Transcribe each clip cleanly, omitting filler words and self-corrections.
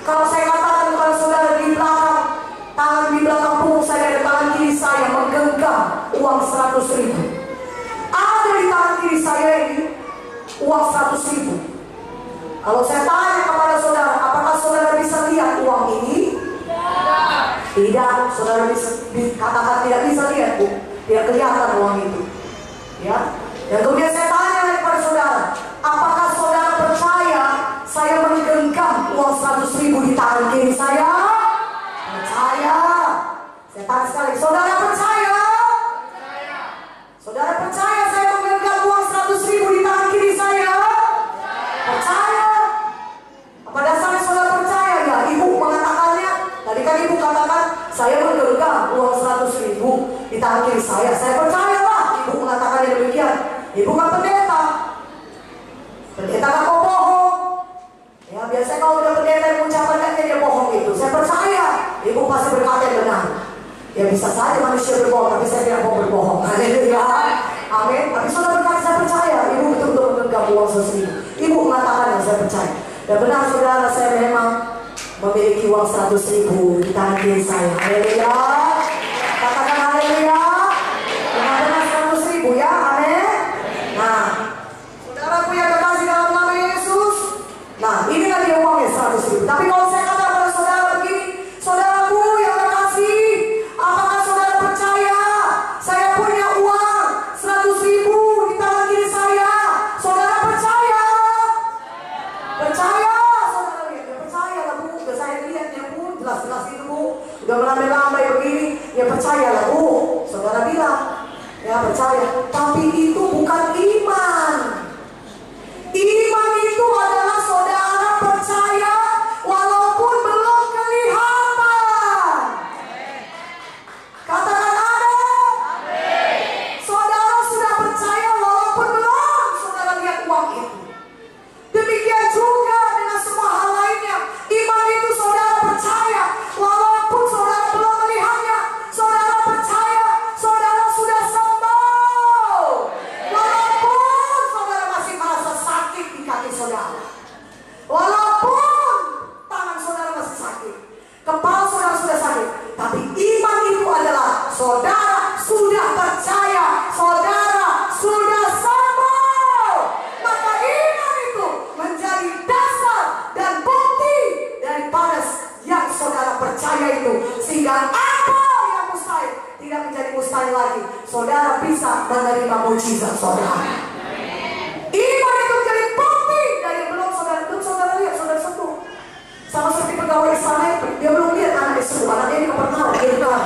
Kalau saya katakan kepada saudara di belakang, tangan di belakang punggung saya dan tangan kiri saya menggenggam uang 100.000. Ada di tangan kiri saya ini uang 100.000. Kalau saya tanya kepada saudara, apakah saudara bisa lihat uang ini? Tidak, saudara bisa katakan tidak bisa lihat, Bu. Tidak kelihatan uang itu. Ya. Dan kemudian saya tanya kepada saudara, apakah saudara percaya saya menggenggam uang 100.000 di tangan kiri saya? Percaya. Saya tanya sekali, saudara percaya? Saudara percaya saya menggenggam uang 100.000 di tangan kiri saya? Percaya. Apa dasarnya saudara percaya? Ya, ibu mengatakannya. Tadi kan ibu katakan saya menggenggam uang 100.000 di tangan kiri saya. Saya percaya lah. Ibu mengatakannya demikian. Ibu kan pendeta. Pendeta kan kok bohong. Ya biasanya kalau udah pendeta yang mengucapkan dia bohong itu. Saya percaya. Ibu pasti berkata yang benar. Ya bisa saja manusia berbohong, tapi saya tidak mau berbohong. Haleluya. Amin. Tapi saudara berkata saya percaya. Ibu betul-betul menggenggam uang 100.000. Ibu mengatakan saya percaya. Dan benar saudara, saya memang memiliki uang 100.000 di tangan kiri saya. Haleluya. Katakan haleluya. Benar-benar 100.000 ya. Amin. Nah, saudaraku yang terkasih dalam nama Yesus. Nah, inilah dia uangnya 100.000. Tapi kalau saya katakan kepada saudara begini, saudaraku yang terkasih, apakah saudara percaya saya punya uang 100.000 di tangan kiri saya? Saudara percaya? Percaya? Saudara lihat, ya percaya lah Bu. Udah saya lihat ya Bu, jelas-jelas itu Bu. Udah melambai-lambai begini, ya percaya lah Bu. Saudara bilang, ya percaya. Tapi itu bukan iman. Iman itu adalah saudara percaya walaupun belum kelihatan. Katakan amin. Saudara sudah percaya walaupun belum saudara lihat uang itu. Demikian juga dengan semua hal lainnya. Iman itu saudara percaya walaupun saudara belum melihatnya. Saudara percaya saudara sudah sembuh. Walaupun saudara masih merasa sakit di kaki saudara. Walaupun tangan saudara masih sakit, kepala saudara sudah sakit. Tapi iman itu adalah saudara sudah percaya, saudara sudah sembuh. Maka iman itu menjadi dasar dan bukti daripada yang saudara percaya itu. Sehingga apa yang mustahil tidak menjadi mustahil lagi. Saudara bisa menerima mujizat saudara. Iman itu menjadi bukti dari yang belum saudara lihat, saudara sembuh. Sama seperti pegawai istana itu, dia belum lihat anaknya sembuh. Anaknya ini kepertau, dia kan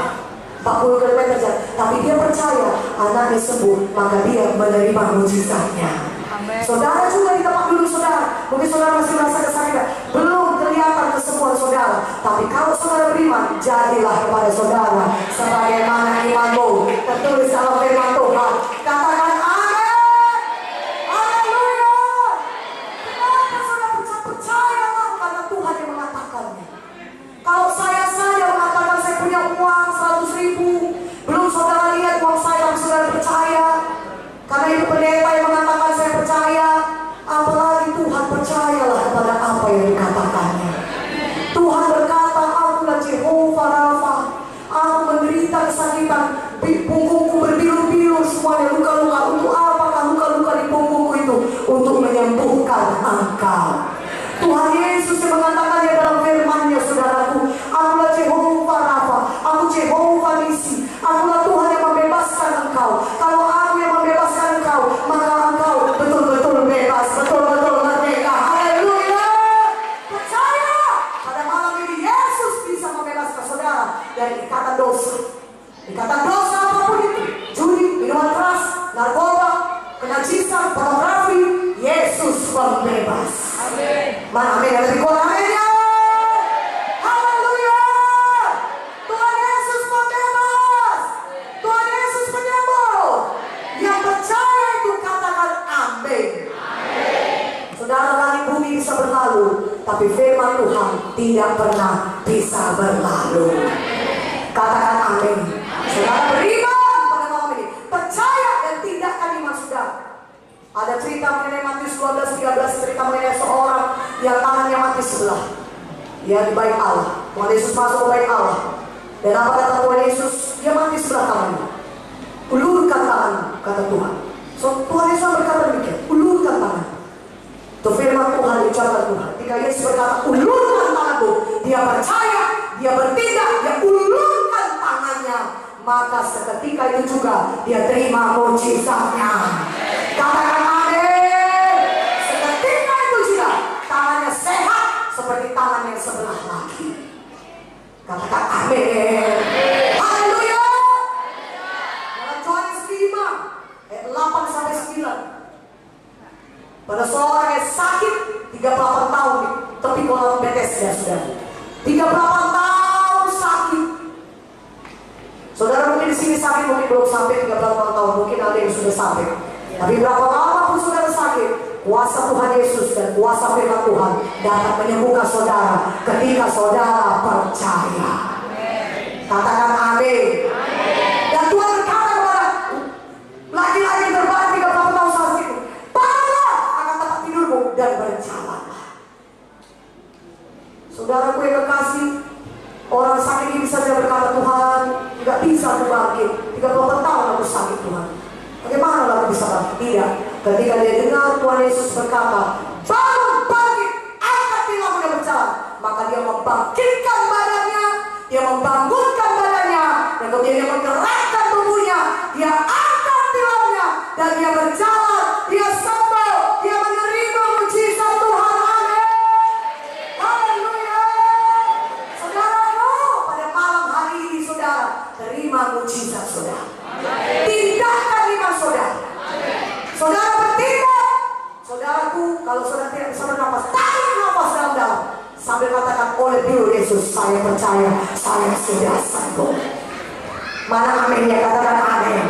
40 km jalan. Tapi dia percaya anaknya sembuh, maka dia menerima mujizatnya. Amen. Saudara juga di tempat dulu saudara. Mungkin saudara masih merasa kesakitan, belum kelihatan kesembuhan saudara. Tapi kalau saudara beriman, jadilah kepada saudara sebagaimana imanmu tertulis dalam firman Tuhan. Katakan amin. Haleluya. Kenapa saudara percayalah karena Tuhan yang mengatakannya. Kalau saya saja mengatakan saya punya uang 100.000, belum saudara lihat uang saya, tapi saudara percaya. Karena itu pendeta yang mengatakan saya percaya. Apalagi Tuhan, percayalah kepada apa yang dikatakannya. Tuhan berkata, akulah Jehovah Rafa. Aku menderita kesakitan, punggungku berbilu-bilu semuanya luka-luka. Untuk apakah luka-luka di punggungku itu? Untuk menyembuhkan engkau. Tuhan Yesus yang mengatakannya dalam firman-Nya, saudaraku. Akulah Jehovah Rafa, aku Jehovah Nisi. Akulah Tuhan yang membebaskan engkau. Kalau aku yang membebaskan engkau, maka engkau betul-betul bebas, betul-betul merdeka. Haleluya. Percaya pada malam ini Yesus bisa membebaskan saudara dari ikatan dosa. Ikatan dosa apapun itu, judi, minuman keras, narkoba, kenajisan, pornografi, Yesus pembebas. Amin. Mana amin yang lebih kuat? Amin ya. Haleluya. Tuhan Yesus pembebas. Tuhan Yesus penyembuh. Yang percaya itu katakan amin. Saudara, langit bumi bisa berlalu, tapi firman Tuhan tidak pernah bisa berlalu. Katakan amin. Saudara beriman pada malam ini, percaya dan tindakan iman saudara. Ada cerita mengenai Matius 12:13, cerita mengenai seorang yang tangannya mati sebelah. Dia di bait Allah. Tuhan Yesus masuk ke bait Allah. Dan apa kata Tuhan Yesus? Dia mati sebelah kanannya. Ulurkan tanganmu, kata Tuhan. So Tuhan Yesus berkata demikian, ulurkan tangan. Itu firman Tuhan, ucapan Tuhan. Ketika Yesus berkata, ulurkan tanganmu, dia percaya, dia bertindak, dia ulurkan tangannya. Maka seketika itu juga dia terima mujizatnya. Katakan amin. Seketika itu juga tangannya sehat seperti tangan yang sebelah lagi. Katakan amin. Haleluya. Dalam Yohanes 5 ayat 8 sampai 9. Pada seorang yang sakit 38 tahun di tepi kolam Bethesda, sudah 38 tahun sakit. Saudara mungkin di sini sakit, mungkin belum sampai 38 tahun, mungkin ada yang sudah sampai. Tapi berapa lama pun saudara sakit, kuasa Tuhan Yesus dan kuasa firman Tuhan dapat menyembuhkan saudara ketika saudara percaya. Katakan amin. Dan Tuhan berkata kepada laki-laki berbaring 38 tahun sakit, bangunlah akan tempat tidurmu dan berjalanlah. Saudaraku yang kekasih, orang sakit ini bisa saja berkata, Tuhan, tidak bisa aku bangkit. 38 tahun aku sakit, Tuhan. Bagaimana aku bisa bangkit? Tidak. Ketika dia dengar Tuhan Yesus berkata, bangun, bangkit, angkat tilangmu dan berjalan. Maka dia membangkitkan badannya, dia membangunkan badannya, dan kemudian dia menggerakkan tubuhnya, dia angkat tilangnya, dan dia berjalan, dia sembuh, dia menerima mujizat Tuhan. Amin. Haleluya. Saudaraku, pada malam hari ini saudara terima mujizat saudara. Tindakan iman saudara. Saudara bertindak. Saudaraku, kalau saudara tidak bisa bernafas, tarik nafas dalam-dalam sambil katakan, oleh biru Yesus saya percaya, saya sudah sembuh. Mana amin ya, katakan amin.